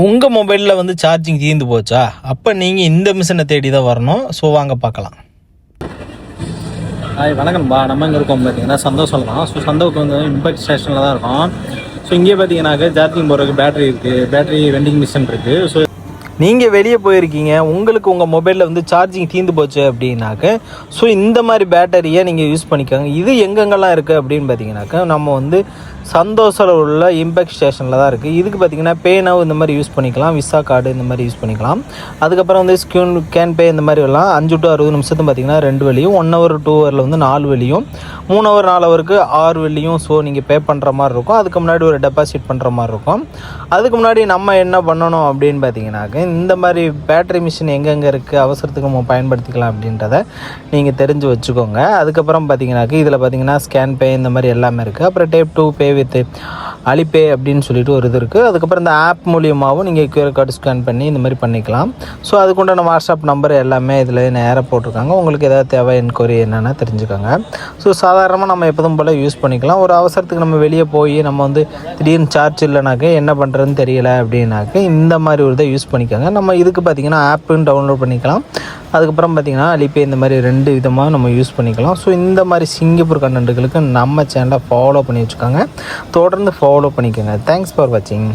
உங்கள் மொபைலில் வந்து சார்ஜிங் தீர்ந்து போச்சா? அப்போ நீங்கள் இந்த மிஷினை தேடி தான் வரணும். ஸோ வாங்க பார்க்கலாம். வணக்கம்பா. நம்ம இங்கே இருக்கோம் பார்த்தீங்கன்னா சந்தோஷம் தான். ஸோ சந்தோவுக்கு வந்து இம்பேக்ட் ஸ்டேஷனில் தான் இருக்கும். ஸோ இங்கே பார்த்தீங்கன்னாக்க சார்ஜிங் போடுறதுக்கு பேட்டரி இருக்குது, பேட்டரி வெண்டிங் மிஷின் இருக்குது. ஸோ நீங்கள் வெளியே போயிருக்கீங்க, உங்களுக்கு உங்கள் மொபைலில் வந்து சார்ஜிங் தீர்ந்து போச்சு அப்படின்னாக்க ஸோ இந்த மாதிரி பேட்டரியை நீங்கள் யூஸ் பண்ணிக்கோங்க. இது எங்கெங்கெல்லாம் இருக்குது அப்படின்னு பார்த்தீங்கன்னாக்கா நம்ம வந்து சந்தோஷத்தில் உள்ள இம்பேக்ட் ஸ்டேஷனில் தான் இருக்குது. இதுக்கு பார்த்திங்கன்னா பேனவ் இந்த மாதிரி யூஸ் பண்ணிக்கலாம், விசா கார்டு இந்த மாதிரி யூஸ் பண்ணிக்கலாம். அதுக்கப்புறம் வந்து கேன் பே இந்த மாதிரி எல்லாம் 5 to 60 நிமிஷத்துக்கு பார்த்திங்கன்னா 2 வழியும், 1 hour 2 hour வந்து 4 வழியும், 3 hour 4 hourக்கு 6 வழியும். ஸோ நீங்கள் பே பண்ணுற மாதிரி இருக்கும். அதுக்கு முன்னாடி ஒரு டெபாசிட் பண்ணுற மாதிரி இருக்கும். அதுக்கு முன்னாடி நம்ம என்ன பண்ணணும் அப்படின்னு பார்த்தீங்கன்னாக்க இந்த மாதிரி பேட்டரி மிஷின் எங்கெங்கே இருக்குது, அவசரத்துக்கு நம்ம பயன்படுத்திக்கலாம் அப்படின்றத நீங்கள் தெரிஞ்சு வச்சுக்கோங்க. அதுக்கப்புறம் பார்த்தீங்கன்னாக்க இதில் பார்த்தீங்கன்னா ஸ்கேன் பே இந்த மாதிரி எல்லாமே இருக்குது. அப்புறம் tape to pay with Alipay அப்படின்னு சொல்லிட்டு ஒரு இது இருக்குது. அதுக்கப்புறம் இந்த ஆப் மூலியமாகவும் நீங்கள் QR கார்டு ஸ்கேன் பண்ணி இந்த மாதிரி பண்ணிக்கலாம். ஸோ அதுக்குண்டான வாட்ஸ்அப் நம்பர் எல்லாமே இதில் நேராக போட்டிருக்காங்க. உங்களுக்கு ஏதாவது தேவை என்கொயரி என்னென்னா தெரிஞ்சுக்கோங்க. ஸோ சாதாரணமாக நம்ம எப்போதும் போல் யூஸ் பண்ணிக்கலாம். ஒரு அவசரத்துக்கு நம்ம வெளியே போய் நம்ம வந்து திடீர்னு சார்ஜ் இல்லைனாக்க என்ன பண்ணுறதுன்னு தெரியலை அப்படின்னாக்க இந்த மாதிரி ஒரு இதை யூஸ் பண்ணிக்கோங்க. நம்ம இதுக்கு பார்த்திங்கன்னா ஆப்புன்னு டவுன்லோட் பண்ணிக்கலாம். அதுக்கப்புறம் பார்த்திங்கன்னா அலிபே இந்த மாதிரி 2 விதமாக நம்ம யூஸ் பண்ணிக்கலாம். ஸோ இந்த மாதிரி சிங்கப்பூர் கண்டென்ட்டுகளுக்கு நம்ம சேனலை ஃபாலோ பண்ணி வச்சுக்கோங்க. தொடர்ந்து ஃபாலோ பண்ணிக்கோங்க. தேங்க்ஸ் ஃபார் வாட்சிங்.